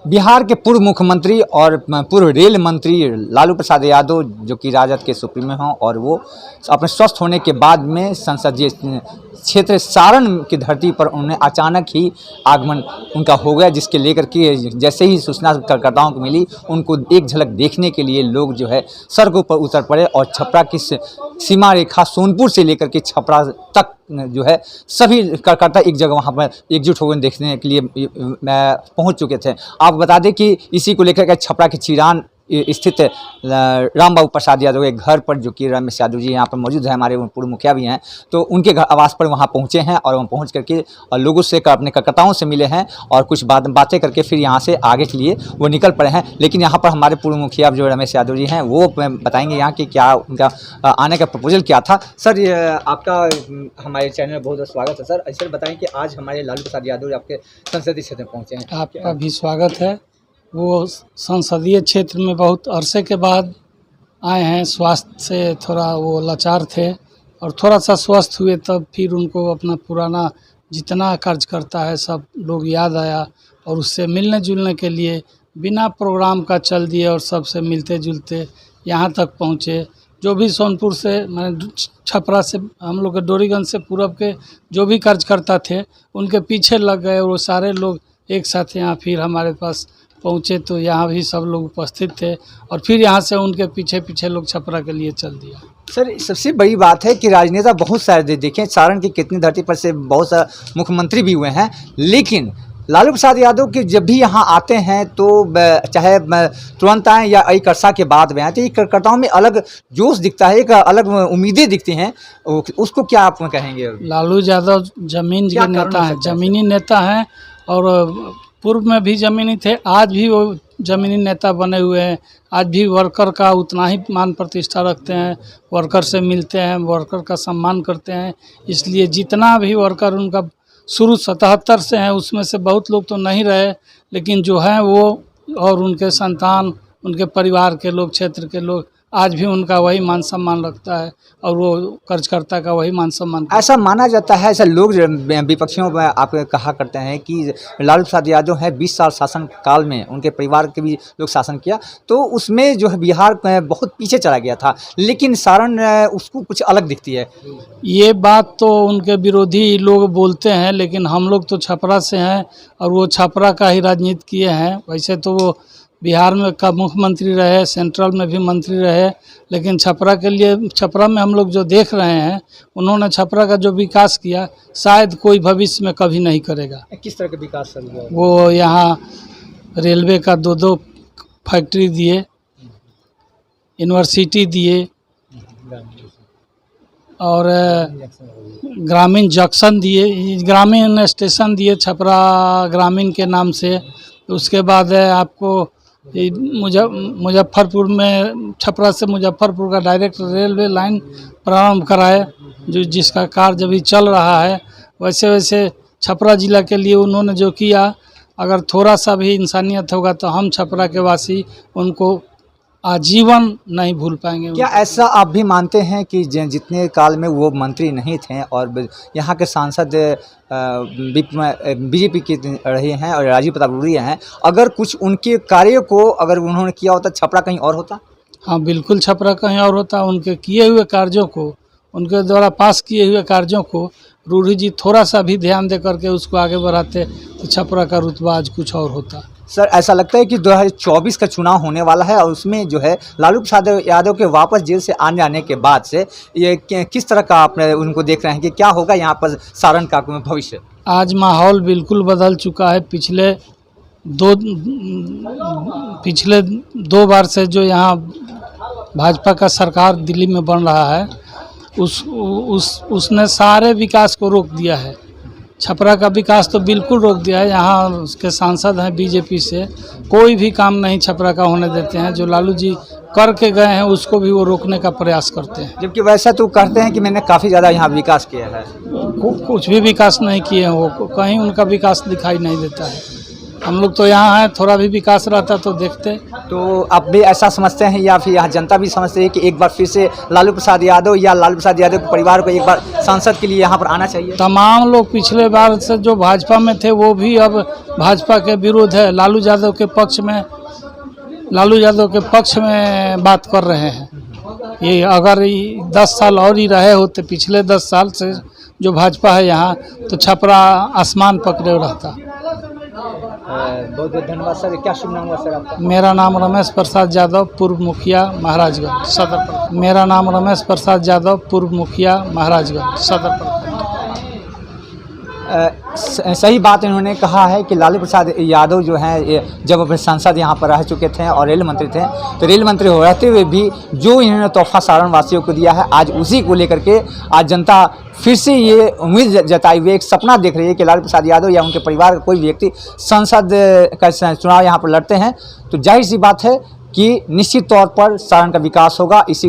बिहार के पूर्व मुख्यमंत्री और पूर्व रेल मंत्री लालू प्रसाद यादव जो कि राजद के सुप्रीमो हैं और वो अपने स्वस्थ होने के बाद में संसदीय क्षेत्र सारण की धरती पर उन्हें अचानक ही आगमन उनका हो गया, जिसके लेकर के जैसे ही सूचना कार्यकर्ताओं को मिली उनको एक झलक देखने के लिए लोग जो है सड़कों पर उतर पड़े और छपरा की सीमा रेखा सोनपुर से लेकर के छपरा तक जो है सभी कार्यकर्ता एक जगह वहाँ पर एकजुट होकर देखने के लिए पहुँच चुके थे। आप बता दें कि इसी को लेकर के छपरा के चिरान स्थित रामबाबू प्रसाद यादव के घर पर, जो कि रमेश यादव जी यहाँ पर मौजूद है, हमारे पूर्व मुखिया भी हैं, तो उनके घर आवास पर वहाँ पहुँचे हैं और वहाँ पहुँच करके लोगों से अपने कार्यकर्ताओं से मिले हैं और कुछ बातें करके फिर यहाँ से आगे के लिए वो निकल पड़े हैं। लेकिन यहाँ पर हमारे पूर्व मुखिया जो रमेश यादव जी हैं वो बताएंगे यहाँ कि क्या उनका आने का प्रपोजल क्या था। सर आपका हमारे चैनल में बहुत बहुत स्वागत है। सर सर बताएँ कि आज हमारे लालू प्रसाद यादव आपके संसदीय क्षेत्र में पहुँचे हैं। आपका भी स्वागत है। वो संसदीय क्षेत्र में बहुत अरसे के बाद आए हैं। स्वास्थ्य से थोड़ा वो लाचार थे और थोड़ा सा स्वस्थ हुए तब फिर उनको अपना पुराना जितना कार्यकर्ता है सब लोग याद आया और उससे मिलने जुलने के लिए बिना प्रोग्राम का चल दिए और सबसे मिलते जुलते यहाँ तक पहुँचे। जो भी सोनपुर से मैंने छपरा से हम लोग के डोरीगंज से पूरब के जो भी कार्यकर्ता थे उनके पीछे लग गए और वो सारे लोग एक साथ यहाँ फिर हमारे पास पहुँचे, तो यहाँ भी सब लोग उपस्थित थे और फिर यहाँ से उनके पीछे पीछे लोग छपरा के लिए चल दिया। सर सबसे बड़ी बात है कि राजनेता बहुत सारे देखें, सारण की कितनी धरती पर से बहुत सारे मुख्यमंत्री भी हुए हैं, लेकिन लालू प्रसाद यादव के जब भी यहाँ आते हैं तो चाहे तुरंत आएँ या एक अरसा के बाद में आए, तो एक कार्यकर्ताओं में अलग जोश दिखता है, एक अलग उम्मीदें दिखती हैं। उसको क्या आप कहेंगे? लालू यादव जमीन के नेता हैं, जमीनी नेता हैं और पूर्व में भी जमीनी थे, आज भी वो जमीनी नेता बने हुए हैं। आज भी वर्कर का उतना ही मान प्रतिष्ठा रखते हैं, वर्कर से मिलते हैं, वर्कर का सम्मान करते हैं। इसलिए जितना भी वर्कर उनका शुरू 77 से हैं उसमें से बहुत लोग तो नहीं रहे, लेकिन जो हैं वो और उनके संतान, उनके परिवार के लोग, क्षेत्र के लोग आज भी उनका वही मान सम्मान रखता है और वो कार्यकर्ता का वही मान सम्मान। ऐसा माना जाता है, ऐसा लोग विपक्षियों में आप कहा करते हैं कि लालू प्रसाद यादव है 20 साल शासन काल में उनके परिवार के भी लोग शासन किया, तो उसमें जो है बिहार बहुत पीछे चला गया था, लेकिन सारण उसको कुछ अलग दिखती है। ये बात तो उनके विरोधी लोग बोलते हैं, लेकिन हम लोग तो छपरा से हैं और वो छपरा का ही राजनीति किए हैं। वैसे तो वो बिहार में का मुख्यमंत्री रहे, सेंट्रल में भी मंत्री रहे, लेकिन छपरा के लिए, छपरा में हम लोग जो देख रहे हैं उन्होंने छपरा का जो विकास किया शायद कोई भविष्य में कभी नहीं करेगा। किस तरह का विकास सर हुआ? वो यहाँ रेलवे का 2 फैक्ट्री दिए, यूनिवर्सिटी दिए और ग्रामीण जंक्शन दिए, ग्रामीण स्टेशन दिए छपरा ग्रामीण के नाम से। उसके बाद आपको मुजफ्फरपुर में, छपरा से मुजफ्फरपुर का डायरेक्ट रेलवे लाइन प्रारंभ कराए, जो जिसका कार्य अभी चल रहा है। वैसे वैसे छपरा ज़िला के लिए उन्होंने जो किया, अगर थोड़ा सा भी इंसानियत होगा तो हम छपरा के वासी उनको आजीवन नहीं भूल पाएंगे। क्या ऐसा आप भी मानते हैं कि जितने काल में वो मंत्री नहीं थे और यहाँ के सांसद बीजेपी के रहे हैं और राजीव प्रताप रूडी हैं, अगर कुछ उनके कार्य को अगर उन्होंने किया होता छपरा कहीं और होता? हाँ बिल्कुल, छपरा कहीं और होता। उनके किए हुए कार्यों को, उनके द्वारा पास किए हुए कार्यों को रूडी जी थोड़ा सा भी ध्यान दे करके उसको आगे बढ़ाते तो छपरा का रुतबा आज कुछ और होता। सर ऐसा लगता है कि 2024 का चुनाव होने वाला है और उसमें जो है लालू प्रसाद यादव के वापस जेल से आने के बाद से ये किस तरह का आप उनको देख रहे हैं कि क्या होगा यहाँ पर सारण का भविष्य? आज माहौल बिल्कुल बदल चुका है। पिछले दो बार से जो यहाँ भाजपा का सरकार दिल्ली में बन रहा है उसने सारे विकास को रोक दिया है। छपरा का विकास तो बिल्कुल रोक दिया है। यहाँ उसके सांसद हैं बीजेपी से, कोई भी काम नहीं छपरा का होने देते हैं। जो लालू जी करके गए हैं उसको भी वो रोकने का प्रयास करते हैं। जबकि वैसा तो कहते हैं कि मैंने काफ़ी ज़्यादा यहाँ विकास किया है। कुछ भी विकास नहीं किए हैं वो, कहीं उनका विकास दिखाई नहीं देता है। हम लोग तो यहाँ हैं, थोड़ा भी विकास रहता तो देखते। तो आप भी ऐसा समझते हैं या फिर यहाँ जनता भी समझते है कि एक बार फिर से लालू प्रसाद यादव या लालू प्रसाद यादव के परिवार को एक बार सांसद के लिए यहाँ पर आना चाहिए? तमाम लोग पिछले बार से जो भाजपा में थे वो भी अब भाजपा के विरुद्ध है, लालू यादव के पक्ष में बात कर रहे हैं। ये अगर 10 साल और ही रहे होते, पिछले 10 साल से जो भाजपा है यहाँ, तो छपरा आसमान पकड़े रहता। बहुत बहुत धन्यवाद सर। क्या शुभ नाम हुआ सर आपका? मेरा नाम रमेश प्रसाद यादव, पूर्व मुखिया महाराजगंज सदर प्रखंड। मेरा नाम रमेश प्रसाद यादव, पूर्व मुखिया महाराजगंज सदर प्रखंड। सही बात इन्होंने कहा है कि लालू प्रसाद यादव जो हैं जब अपने सांसद यहाँ पर रह चुके थे और रेल मंत्री थे, तो रेल मंत्री हो रहते हुए भी जो इन्होंने तोहफा सारण वासियों को दिया है, आज उसी को लेकर के आज जनता फिर से ये उम्मीद जताई हुई, एक सपना देख रही है कि लालू प्रसाद यादव या उनके परिवार का कोई व्यक्ति संसद का चुनाव यहाँ पर लड़ते हैं। तो जाहिर सी बात है कि निश्चित तौर पर सारण का विकास होगा। इसी